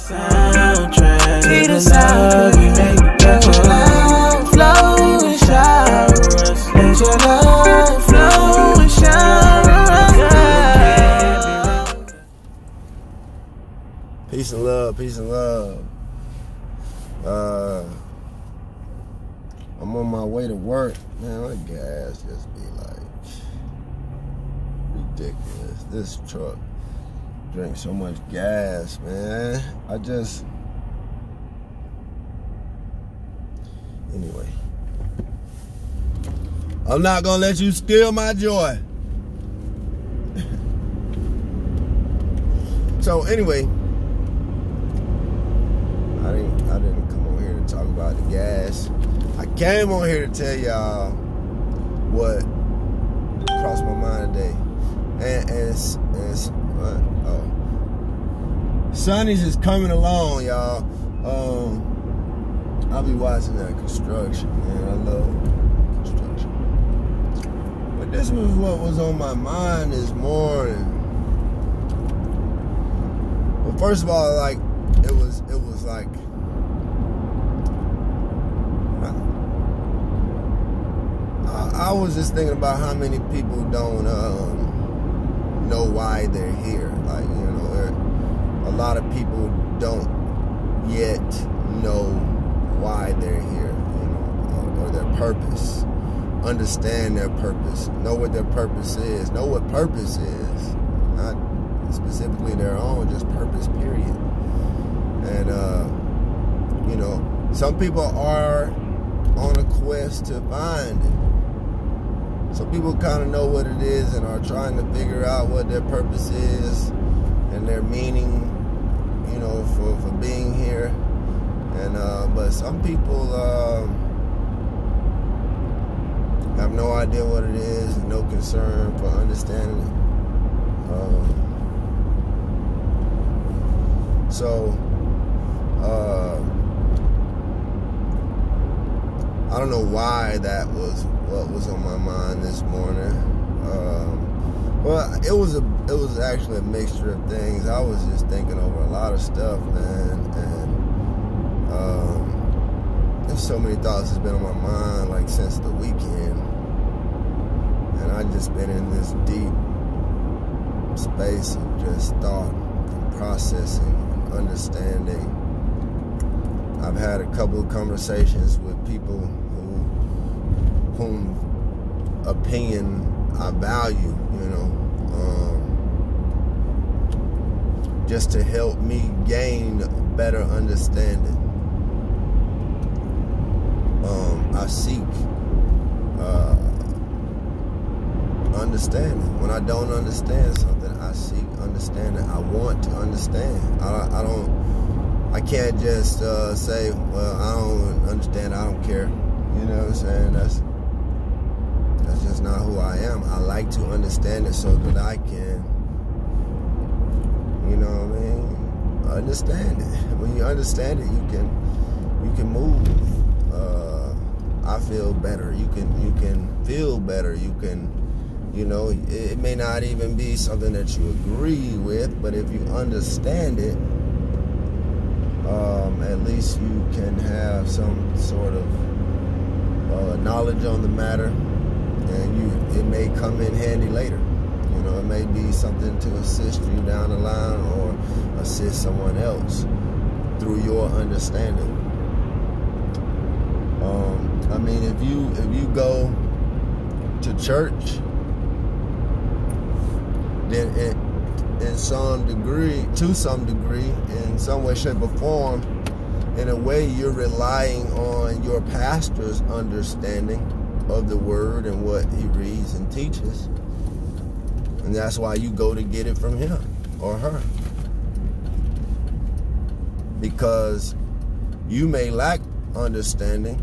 Soundtrack to the love you make. Let your love flow and shower us. Let your love flow and shower us. Peace and love, peace and love. I'm on my way to work. Man, my gas just be like ridiculous. This truck drinks so much gas, man. Anyway. I'm not gonna let you steal my joy. So anyway, I didn't come on here to talk about the gas. I came on here to tell y'all what crossed my mind today. Sonny's is coming along, y'all. I'll be watching that construction, man. I love construction. But this was what was on my mind this morning. Well, first of all, like it was like I was just thinking about how many people don't know why they're here. Like, you know, a lot of people don't yet know why they're here, you know, or their purpose. Understand their purpose. Know what their purpose is. Know what purpose is. Not specifically their own, just purpose, period. And, you know, some people are on a quest to find it. Some people kind of know what it is and are trying to figure out what their purpose is and their meaning, you know, for being here. And but some people have no idea what it is, no concern for understanding it. I don't know why that was what was on my mind this morning. Well, it was actually a mixture of things. I was just thinking over a lot of stuff, man, and there's so many thoughts that's been on my mind, like since the weekend, and I just been in this deep space of just thought and processing and understanding. I've had a couple of conversations with people whom opinion I value, you know, just to help me gain better understanding. I seek understanding. When I don't understand something, I seek understanding. I want to understand. I can't just say, well, I don't understand, I don't care. You know what I'm saying? That's just not who I am. I like to understand it so that I can, you know what I mean, understand it. When you understand it, you can move. I feel better. You can feel better. You can, you know, it may not even be something that you agree with, but if you understand it, at least you can have some sort of knowledge on the matter, and it may come in handy later. You know, it may be something to assist you down the line or assist someone else through your understanding. I mean, if you go to church, then to some degree, in some way, shape, or form, in a way, you're relying on your pastor's understanding of the word and what he reads and teaches. And that's why you go to get it from him or her. Because you may lack understanding,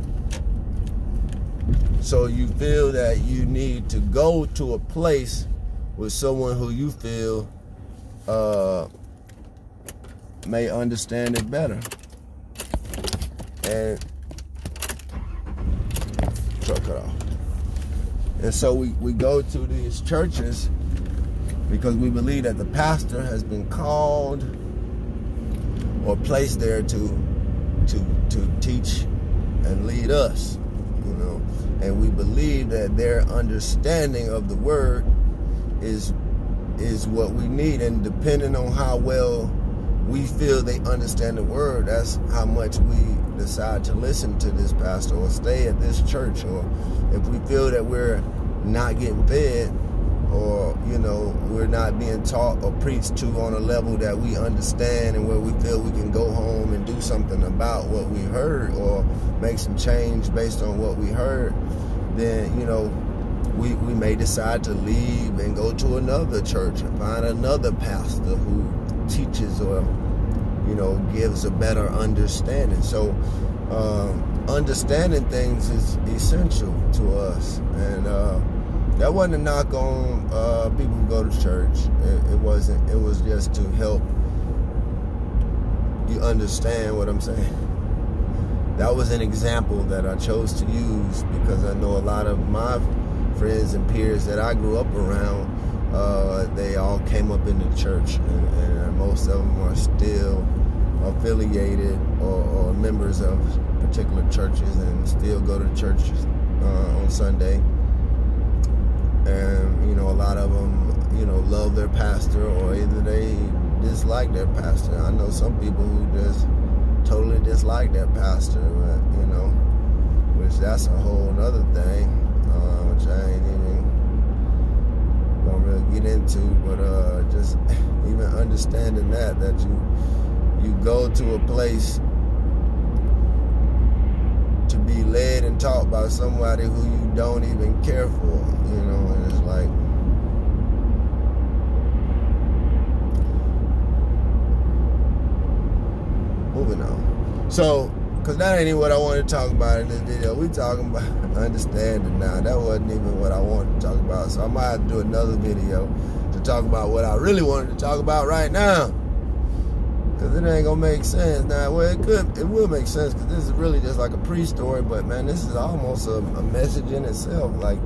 so you feel that you need to go to a place with someone who you feel may understand it better. And truck cut off. And so we go to these churches because we believe that the pastor has been called or placed there to teach and lead us, you know, and we believe that their understanding of the word is what we need, and depending on how well we feel they understand the word, that's how much we decide to listen to this pastor or stay at this church. Or if we feel that we're not getting fed, or, you know, we're not being taught or preached to on a level that we understand and where we feel we can go home and do something about what we heard or make some change based on what we heard, then, you know, we may decide to leave and go to another church and find another pastor who teaches or, you know, gives a better understanding. So understanding things is essential to us, and that wasn't a knock on people who go to church. It wasn't. It was just to help you understand what I'm saying. That was an example that I chose to use because I know a lot of my friends and peers that I grew up around, they all came up in the church, and most of them are still affiliated or members of particular churches and still go to churches on Sunday. And, you know, a lot of them, you know, love their pastor, or either they dislike their pastor. I know some people who just totally dislike their pastor, you know, which that's a whole other thing, which I ain't even gonna really get into, but just even understanding that you go to a place to be led and taught by somebody who you don't even care for, you know, and it's like, moving on. So, because that ain't even what I wanted to talk about in this video. We talking about understanding now. That wasn't even what I wanted to talk about. So I might have to do another video to talk about what I really wanted to talk about right now. Because it ain't going to make sense. Now, well, it will make sense, because this is really just like a pre-story. But, man, this is almost a message in itself. Like,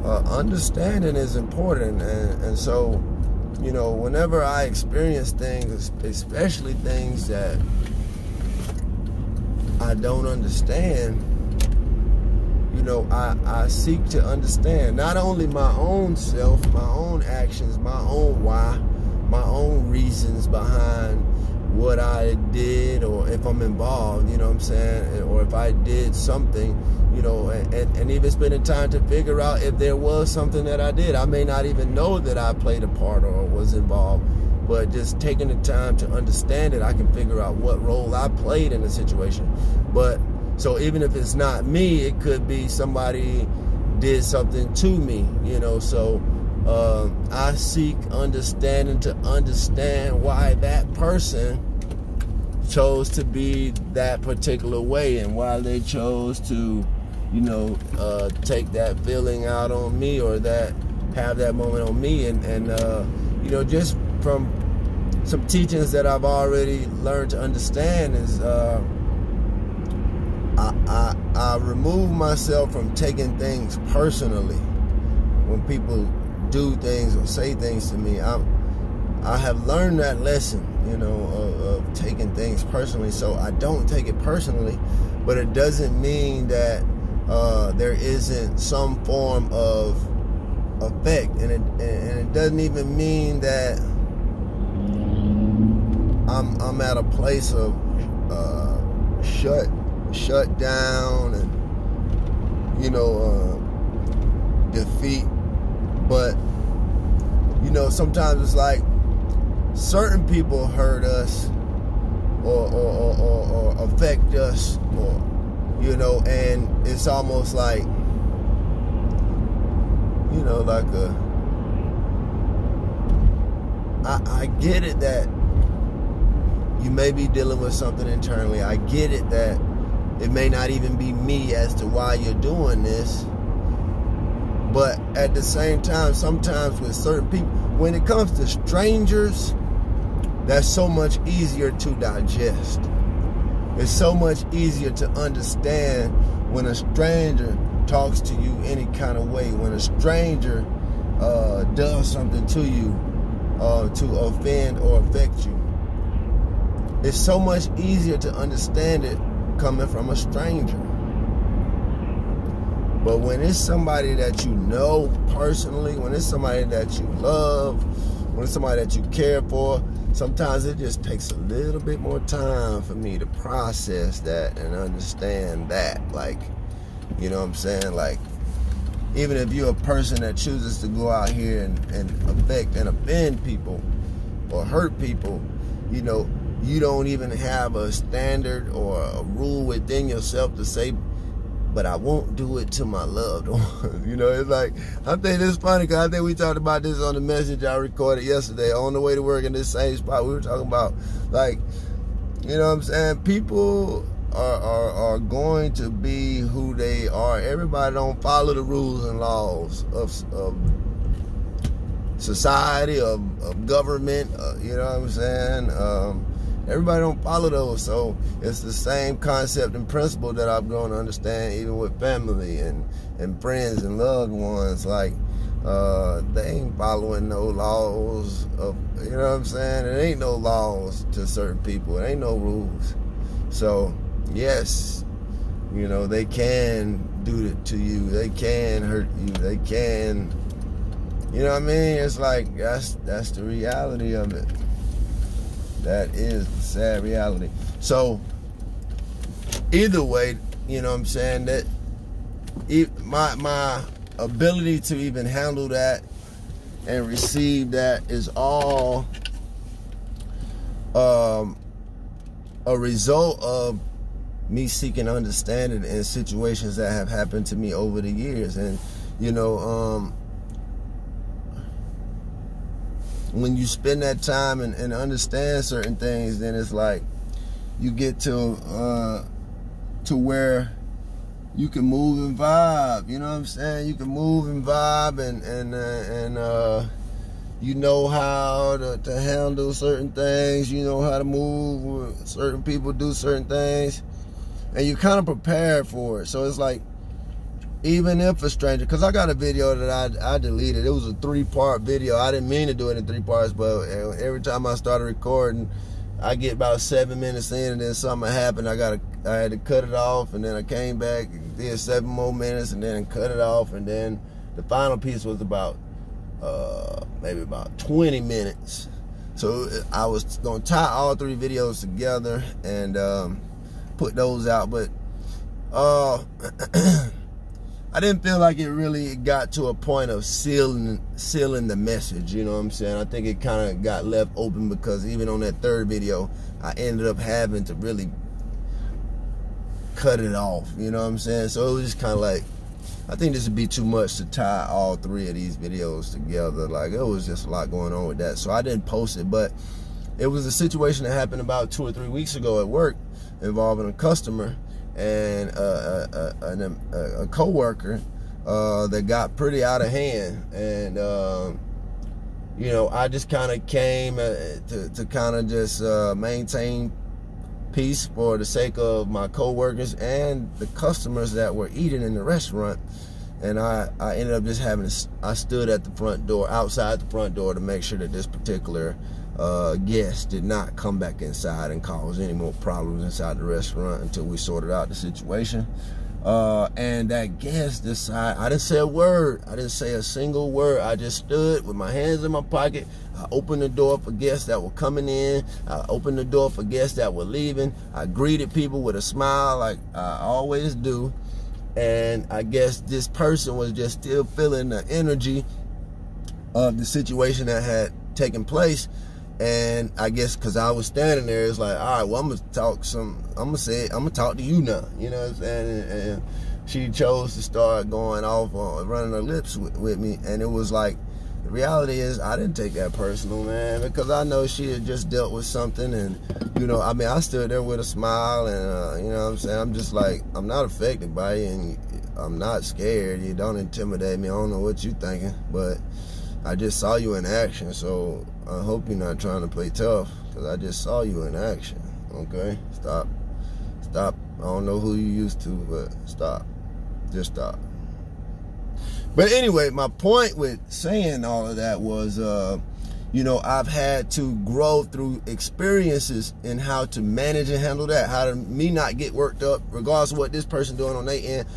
understanding is important. And so, you know, whenever I experience things, especially things that I don't understand, you know, I seek to understand not only my own self, my own actions, my own why, my own reasons behind what I did, or if I'm involved, you know what I'm saying, or if I did something, you know, and even spending time to figure out if there was something that I did. I may not even know that I played a part or was involved, but just taking the time to understand it, I can figure out what role I played in the situation. But so even if it's not me, it could be somebody did something to me, you know. So I seek understanding to understand why that person chose to be that particular way, and why they chose to, you know, take that feeling out on me, or that have that moment on me. And you know, just from some teachings that I've already learned to understand is I remove myself from taking things personally when people do things or say things to me. I have learned that lesson, you know, of taking things personally, so I don't take it personally. But it doesn't mean that there isn't some form of effect, and it doesn't even mean that I'm at a place of shut down and, you know, defeat. But, you know, sometimes it's like certain people hurt us or affect us, or, you know, and it's almost like, you know, like I get it that you may be dealing with something internally. I get it that it may not even be me as to why you're doing this. But at the same time, sometimes with certain people, when it comes to strangers, that's so much easier to digest. It's so much easier to understand when a stranger talks to you any kind of way. When a stranger does something to you to offend or affect you, it's so much easier to understand it coming from a stranger. But when it's somebody that you know personally, when it's somebody that you love, when it's somebody that you care for, sometimes it just takes a little bit more time for me to process that and understand that. Like, you know what I'm saying? Like, even if you're a person that chooses to go out here and affect and offend people or hurt people, you know, you don't even have a standard or a rule within yourself to say, but I won't do it to my loved ones. You know, it's like, I think it's funny because I think we talked about this on the message I recorded yesterday on the way to work in this same spot. We were talking about, like, you know what I'm saying? People are going to be who they are. Everybody don't follow the rules and laws of society, of government, you know what I'm saying? Everybody don't follow those, so it's the same concept and principle that I've grown to understand even with family and friends and loved ones. Like, they ain't following no laws of, you know what I'm saying? There ain't no laws to certain people. There ain't no rules. So, yes, you know, they can do it to you. They can hurt you. They can, you know what I mean? It's like, that's the reality of it. That is the sad reality. So, either way, you know what I'm saying, that my ability to even handle that and receive that is all a result of me seeking understanding in situations that have happened to me over the years. And, you know, when you spend that time and understand certain things, then it's like you get to where you can move and vibe. You know what I'm saying? You can move and vibe and you know how to handle certain things. You know how to move when certain people do certain things, and you kind of prepared for it. So it's like, even if a stranger, because I got a video that I deleted. It was a 3-part video. I didn't mean to do it in 3 parts, but every time I started recording, I get about 7 minutes in, and then something happened. I had to cut it off, and then I came back and did 7 more minutes, and then cut it off, and then the final piece was about maybe about 20 minutes. So I was gonna tie all 3 videos together and put those out, but I didn't feel like it really got to a point of sealing the message, you know what I'm saying? I think it kind of got left open because even on that 3rd video, I ended up having to really cut it off, you know what I'm saying? So it was just kind of like, I think this would be too much to tie all 3 of these videos together. Like, it was just a lot going on with that. So I didn't post it, but it was a situation that happened about 2 or 3 weeks ago at work involving a customer and a co-worker that got pretty out of hand. And you know, I just kind of came to kind of just maintain peace for the sake of my co-workers and the customers that were eating in the restaurant. And I ended up just I stood at the front door, outside the front door, to make sure that this particular guest did not come back inside and cause any more problems inside the restaurant until we sorted out the situation. And that guest decided, I didn't say a word. I didn't say a single word. I just stood with my hands in my pocket. I opened the door for guests that were coming in. I opened the door for guests that were leaving. I greeted people with a smile like I always do. And I guess this person was just still feeling the energy of the situation that had taken place. And I guess because I was standing there, it's like, all right, well, I'm gonna talk to you now. You know what I'm saying? And she chose to start going off on running her lips with me. And it was like, the reality is, I didn't take that personal, man, because I know she had just dealt with something. And, you know, I mean, I stood there with a smile, and, you know what I'm saying? I'm just like, I'm not affected by it, and I'm not scared. You don't intimidate me. I don't know what you're thinking, but I just saw you in action, so I hope you're not trying to play tough, because I just saw you in action, okay? Stop. I don't know who you used to, but stop. Just stop. But anyway, my point with saying all of that was, you know, I've had to grow through experiences in how to manage and handle that. How to me not get worked up, regardless of what this person doing on their end.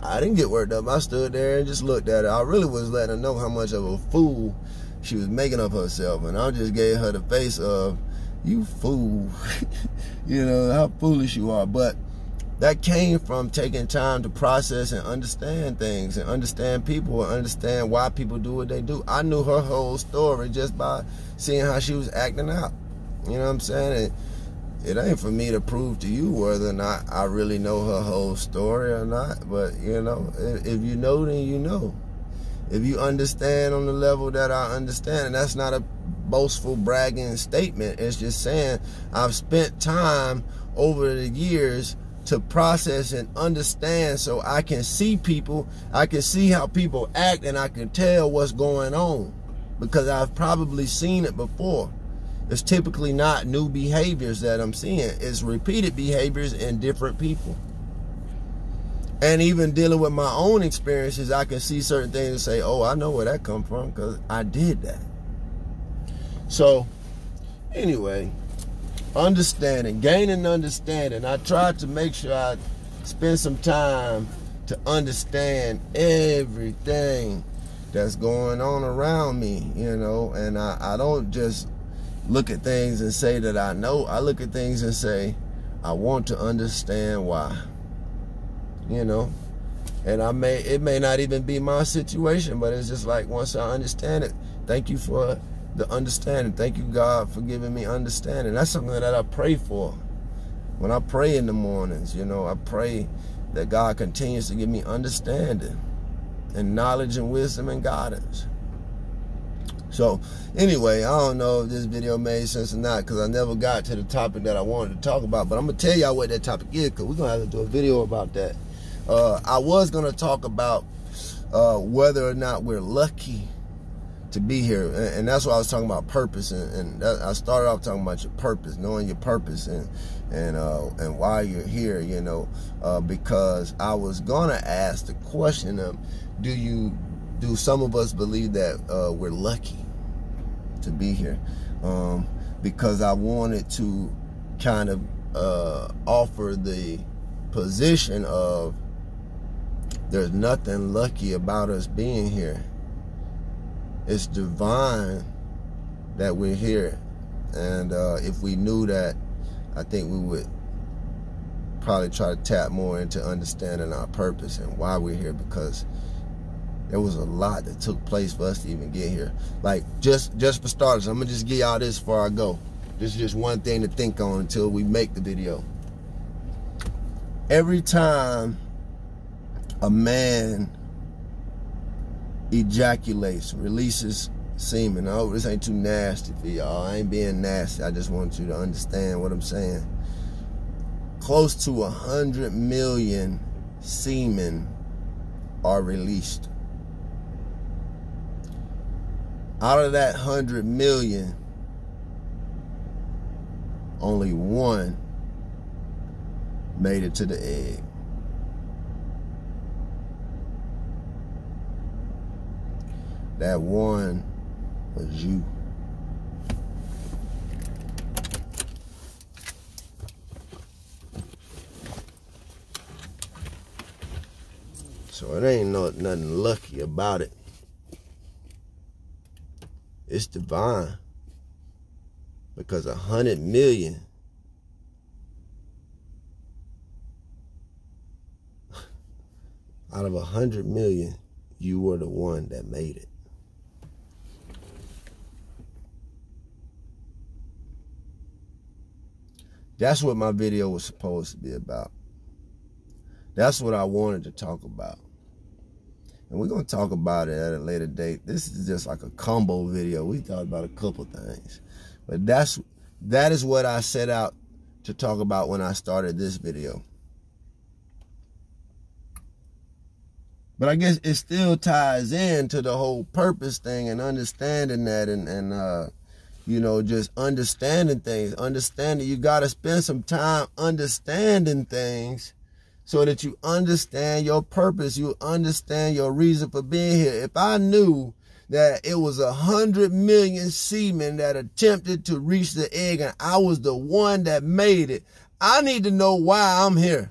I didn't get worked up. I stood there and just looked at her. I really was letting her know how much of a fool she was making of herself. And I just gave her the face of, you fool. You know, how foolish you are. But that came from taking time to process and understand things and understand people and understand why people do what they do. I knew her whole story just by seeing how she was acting out. You know what I'm saying? It ain't for me to prove to you whether or not I really know her whole story or not. But, you know, if you know, then you know. If you understand on the level that I understand, and that's not a boastful bragging statement. It's just saying I've spent time over the years to process and understand so I can see people, I can see how people act, and I can tell what's going on because I've probably seen it before. It's typically not new behaviors that I'm seeing. It's repeated behaviors in different people. And even dealing with my own experiences, I can see certain things and say, oh, I know where that come from because I did that. So anyway, understanding, gaining understanding. I tried to make sure I spend some time to understand everything that's going on around me, you know, and I don't just look at things and say that I know. I look at things and say, I want to understand why, you know, and it may not even be my situation, but it's just like, once I understand it, thank you for the understanding. Thank you, God, for giving me understanding. That's something that I pray for. When I pray in the mornings, you know, I pray that God continues to give me understanding and knowledge and wisdom and guidance. So anyway, I don't know if this video made sense or not because I never got to the topic that I wanted to talk about, but I'm going to tell y'all what that topic is because we're going to have to do a video about that. I was going to talk about whether or not we're lucky to be here, and that's why I was talking about purpose, and I started off talking about your purpose, knowing your purpose, and why you're here, you know, because I was gonna ask the question of, do some of us believe that we're lucky to be here? Because I wanted to kind of offer the position of there's nothing lucky about us being here. It's divine that we're here. And if we knew that, I think we would probably try to tap more into understanding our purpose and why we're here, because there was a lot that took place for us to even get here. Like, just for starters, I'm gonna just give y'all this before I go. This is just one thing to think on until we make the video. Every time a man ejaculates, releases semen. I hope this ain't too nasty for y'all. I ain't being nasty. I just want you to understand what I'm saying. Close to 100 million semen are released. Out of that 100 million, only one made it to the egg. That one was you. So it ain't nothing lucky about it. It's divine. Because 100 million out of 100 million, you were the one that made it. That's what my video was supposed to be about. That's what I wanted to talk about. And we're going to talk about it at a later date. This is just like a combo video. We talked about a couple things. But that is what I set out to talk about when I started this video. But I guess it still ties into the whole purpose thing and understanding that and you know, just understanding things. Understanding, you got to spend some time understanding things so that you understand your purpose. You understand your reason for being here. If I knew that it was 100 million seamen that attempted to reach the egg and I was the one that made it, I need to know why I'm here.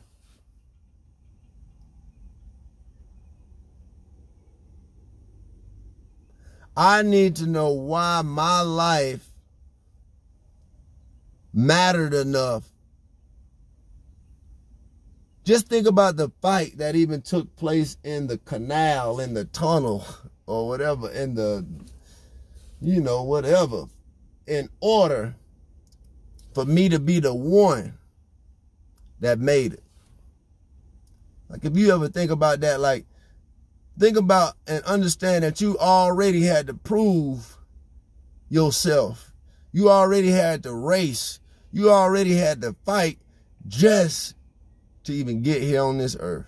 I need to know why my life mattered enough. Just think about the fight that even took place in the canal, in the tunnel, or whatever, in the, whatever, in order for me to be the one that made it. Like, if you ever think about that, like, think about and understand that you already had to prove yourself. You already had to race. You already had to fight just to even get here on this earth.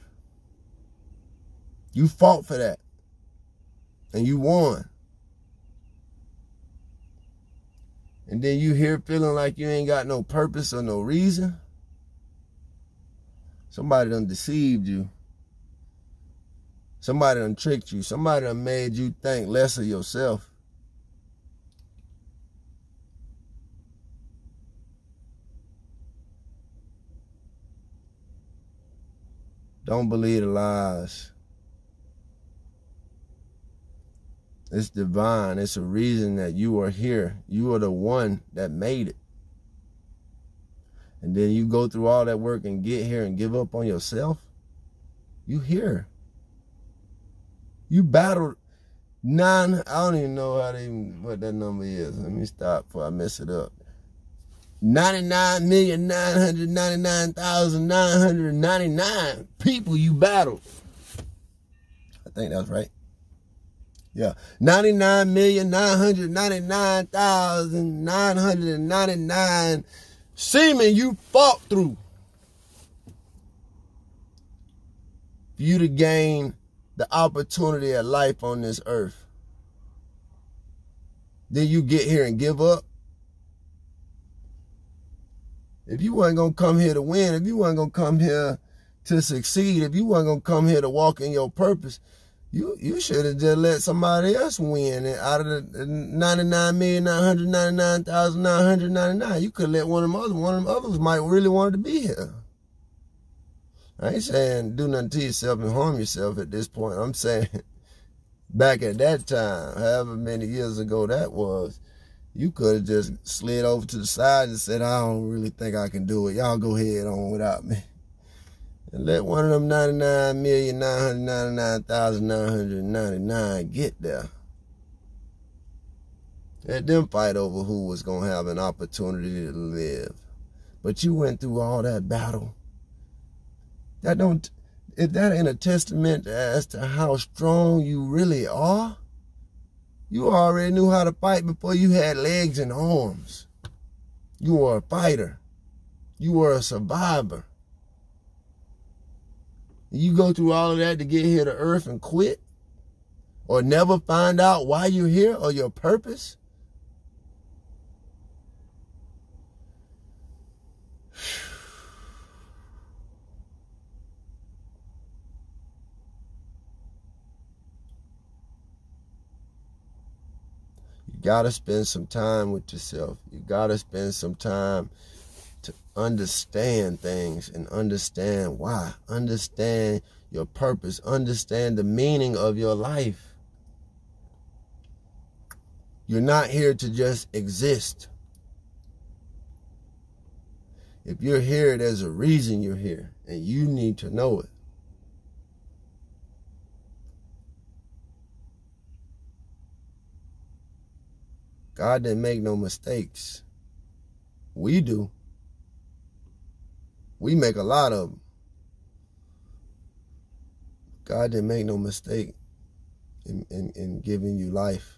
You fought for that. And you won. And then you here feeling like you ain't got no purpose or no reason. Somebody done deceived you. Somebody done tricked you. Somebody done made you think less of yourself. Don't believe the lies. It's divine. It's a reason that you are here. You are the one that made it. And then you go through all that work and get here and give up on yourself. You here. You battled I don't even know what that number is. Let me stop before I mess it up. 99,999,999 people you battled. I think that's right. Yeah. 99,999,999 seamen you fought through for you to gain the opportunity of life on this earth. Then you get here and give up. If you wasn't going to come here to win, if you wasn't going to come here to succeed, if you wasn't going to come here to walk in your purpose, you should have just let somebody else win out of the 99,999,999. You could let one of them others might really want to be here. I ain't saying do nothing to yourself and harm yourself at this point. I'm saying back at that time, however many years ago that was, you could have just slid over to the side and said, I don't really think I can do it. Y'all go ahead on without me. And let one of them 99,999,999 get there. Let them fight over who was going to have an opportunity to live. But you went through all that battle. If that ain't a testament as to how strong you really are, you already knew how to fight before you had legs and arms. You were a fighter. You were a survivor. You go through all of that to get here to earth and quit? Or never find out why you're here or your purpose? You gotta spend some time with yourself. You gotta spend some time to understand things and understand why. Understand your purpose. Understand the meaning of your life. You're not here to just exist. If you're here, there's a reason you're here, and you need to know it. God didn't make no mistakes. We do. We make a lot of them. God didn't make no mistake in giving you life.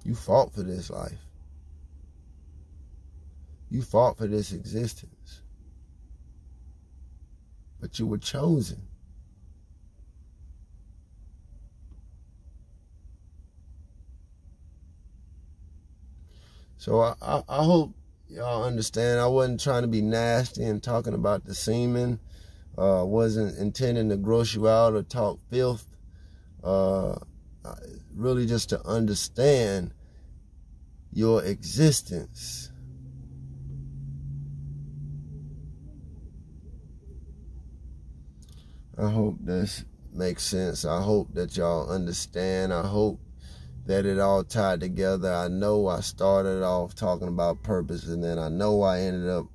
You fought for this life. You fought for this existence. But you were chosen. So I hope y'all understand, I wasn't trying to be nasty and talking about the semen. Wasn't intending to gross you out or talk filth. Really just to understand your existence. I hope this makes sense. I hope that y'all understand. I hope that it all tied together. I know I started off talking about purpose, and then I know I ended up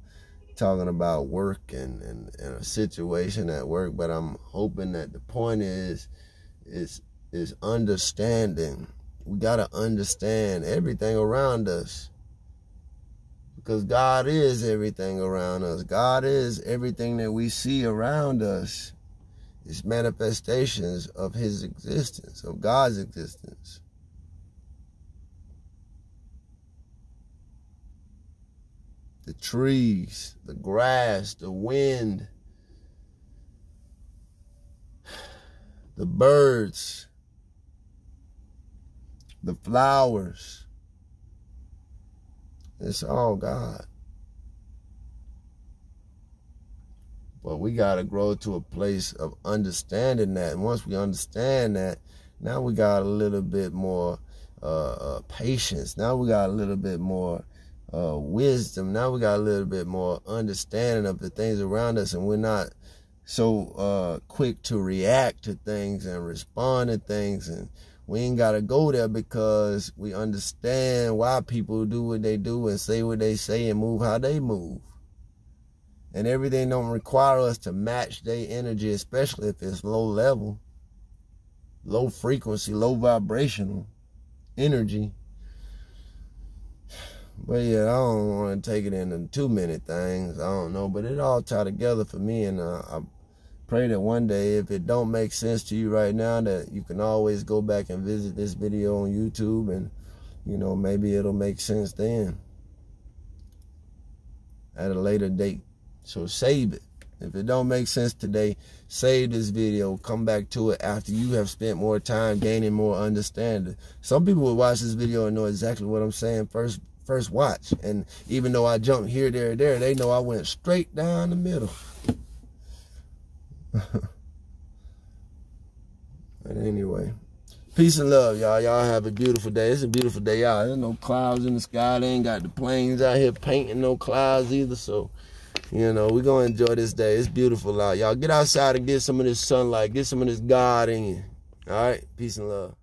talking about work and a situation at work, but I'm hoping that the point is understanding. We got to understand everything around us, because God is everything around us. God is everything that we see around us. It's manifestations of his existence, of God's existence. The trees, the grass, the wind, the birds, the flowers. It's all God. But we got to grow to a place of understanding that. And once we understand that, now we got a little bit more patience. Now we got a little bit more wisdom. Now we got a little bit more understanding of the things around us. And we're not so quick to react to things and respond to things. And we ain't got to go there, because we understand why people do what they do and say what they say and move how they move. And everything don't require us to match their energy, especially if it's low level, low frequency, low vibrational energy. But yeah, I don't want to take it into too many things. I don't know, but it all tied together for me. And I pray that one day, if it don't make sense to you right now, that you can always go back and visit this video on YouTube, and, you know, maybe it'll make sense then at a later date. So save it. If it don't make sense today, save this video. Come back to it after you have spent more time gaining more understanding. Some people will watch this video and know exactly what I'm saying first watch. And even though I jumped here, there, they know I went straight down the middle. But anyway, peace and love, y'all. Y'all have a beautiful day. It's a beautiful day out. There's no clouds in the sky. They ain't got the planes out here painting no clouds either. So, you know, we're going to enjoy this day. It's beautiful out. Y'all get outside and get some of this sunlight. Get some of this God in you. All right? Peace and love.